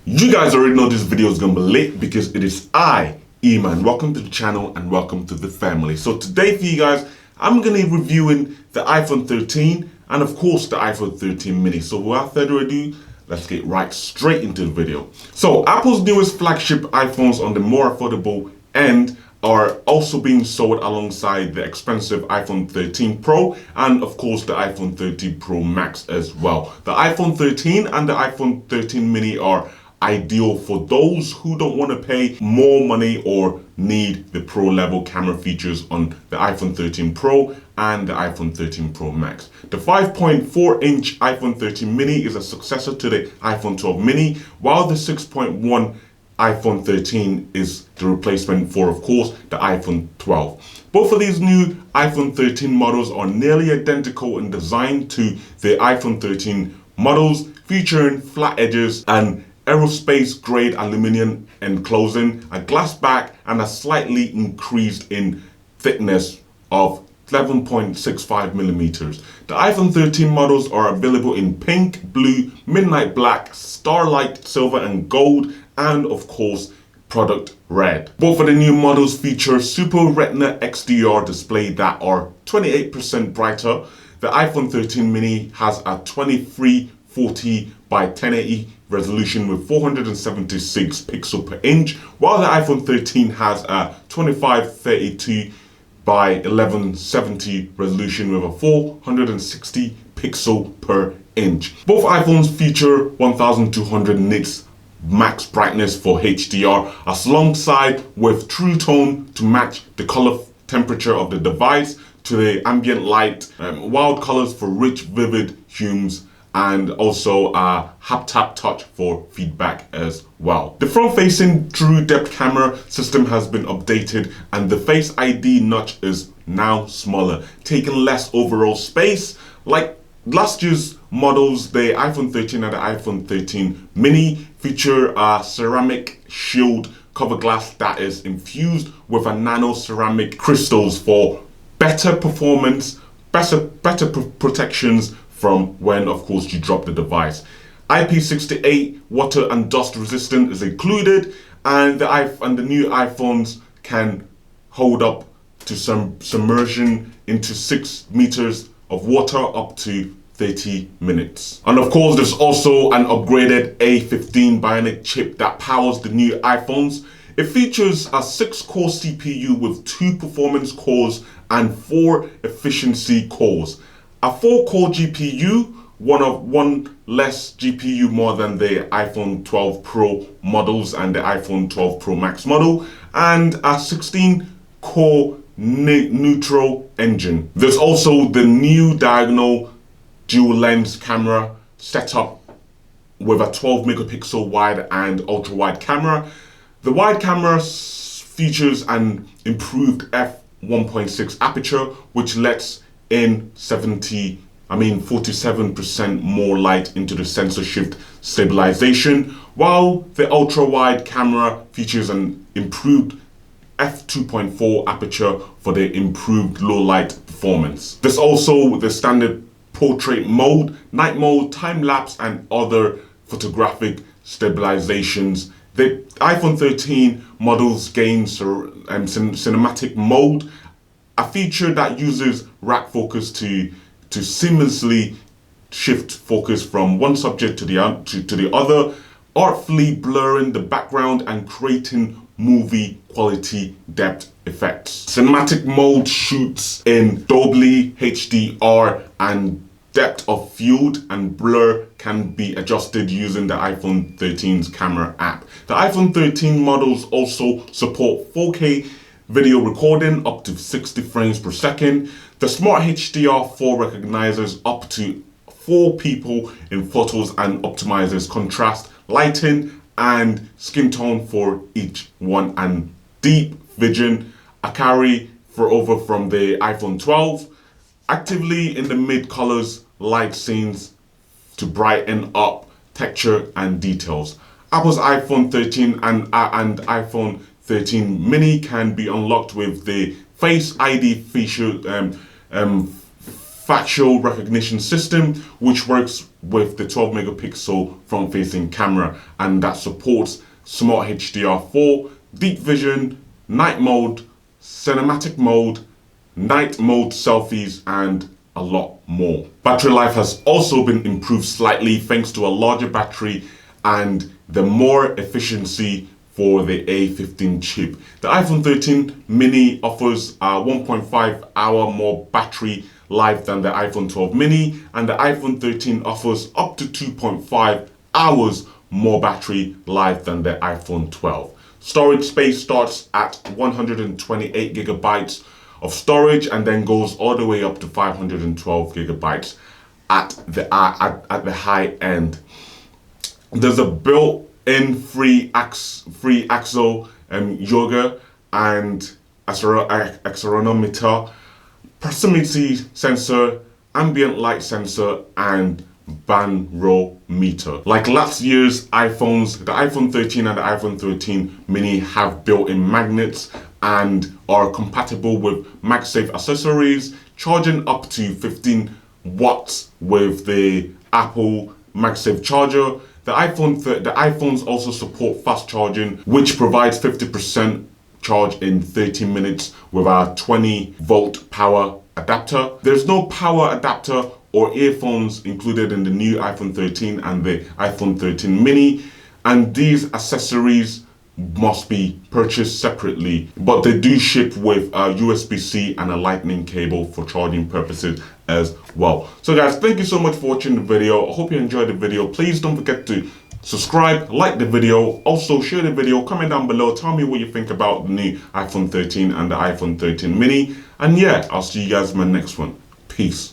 You guys already know this video is gonna be lit because it is I, E-Man. Welcome to the channel and welcome to the family. So today for you guys, I'm gonna be reviewing the iPhone 13 and of course the iPhone 13 mini. So without further ado, let's get right straight into the video. So Apple's newest flagship iPhones on the more affordable end are also being sold alongside the expensive iPhone 13 Pro and of course the iPhone 13 Pro Max as well. The iPhone 13 and the iPhone 13 mini are ideal for those who don't want to pay more money or need the pro level camera features on the iPhone 13 Pro and the iPhone 13 Pro Max. The 5.4-inch iPhone 13 mini is a successor to the iPhone 12 mini, while the 6.1 iPhone 13 is the replacement for, of course, the iPhone 12. Both of these new iPhone 13 models are nearly identical in design to the iPhone 13 models, featuring flat edges and aerospace grade aluminum enclosing, a glass back, and a slightly increased in thickness of 11.65 millimeters. The iPhone 13 models are available in pink, blue, midnight black, starlight silver and gold, and of course product red. Both of the new models feature Super Retina XDR display that are 28% brighter. The iPhone 13 mini has a 2340 by 1080 resolution with 476 pixel per inch, while the iPhone 13 has a 2532 by 1170 resolution with a 460 pixel per inch. Both iPhones feature 1200 nits max brightness for HDR, alongside with True Tone to match the color temperature of the device to the ambient light, wild colors for rich vivid hues, and also a hap-tap touch for feedback as well. The front-facing true depth camera system has been updated and the Face ID notch is now smaller, taking less overall space. Like last year's models, the iPhone 13 and the iPhone 13 mini feature a ceramic shield cover glass that is infused with a nano ceramic crystals for better performance, better protections from when, of course, you drop the device. IP68 water and dust resistant is included, and the new iPhones can hold up to some submersion into 6 meters of water up to 30 minutes. And of course, there's also an upgraded A15 Bionic chip that powers the new iPhones. It features a 6-core CPU with 2 performance cores and 4 efficiency cores. A 4-core GPU, one less GPU more than the iPhone 12 Pro models and the iPhone 12 Pro Max model, and a 16-core neutral engine. There's also the new diagonal dual lens camera setup with a 12 megapixel wide and ultra wide camera. The wide camera features an improved f1.6 aperture, which lets in 47% more light into the sensor shift stabilization, while the ultra wide camera features an improved f2.4 aperture for the improved low light performance. There's also the standard portrait mode, night mode, time lapse, and other photographic stabilizations. The iPhone 13 models gain cinematic mode, a feature that uses rack focus to seamlessly shift focus from one subject to the other, artfully blurring the background and creating movie quality depth effects. Cinematic mode shoots in Dolby HDR, and depth of field and blur can be adjusted using the iPhone 13's camera app. The iPhone 13 models also support 4K video recording up to 60 frames per second. The Smart HDR4 recognizes up to 4 people in photos and optimizes contrast, lighting, and skin tone for each one, and deep vision, a carry over from the iPhone 12. Actively in the mid colors, light scenes to brighten up texture and details. Apple's iPhone 13 and iPhone 13 mini can be unlocked with the Face ID feature facial recognition system, which works with the 12 megapixel front facing camera, and that supports smart HDR4, deep vision, night mode, cinematic mode, night mode selfies, and a lot more. Battery life has also been improved slightly thanks to a larger battery and the more efficiency for the A15 chip. The iPhone 13 mini offers a 1.5 hour more battery life than the iPhone 12 mini, and the iPhone 13 offers up to 2.5 hours more battery life than the iPhone 12. Storage space starts at 128 gigabytes of storage and then goes all the way up to 512 gigabytes at the high end. There's a built-in free axle yoga and accelerometer, proximity sensor, ambient light sensor, and barometer. Like last year's iPhones, the iPhone 13 and the iPhone 13 mini have built-in magnets and are compatible with MagSafe accessories, charging up to 15 watts with the Apple MagSafe charger. The iPhones also support fast charging, which provides 50% charge in 30 minutes with our 20-volt power adapter. There's no power adapter or earphones included in the new iPhone 13 and the iPhone 13 mini, and these accessories must be purchased separately, but they do ship with a USB-C and a lightning cable for charging purposes as well. So guys, thank you so much for watching the video. I hope you enjoyed the video. Please don't forget to subscribe, like the video, also share the video, comment down below, tell me what you think about the new iPhone 13 and the iPhone 13 mini, and yeah, I'll see you guys in my next one. Peace.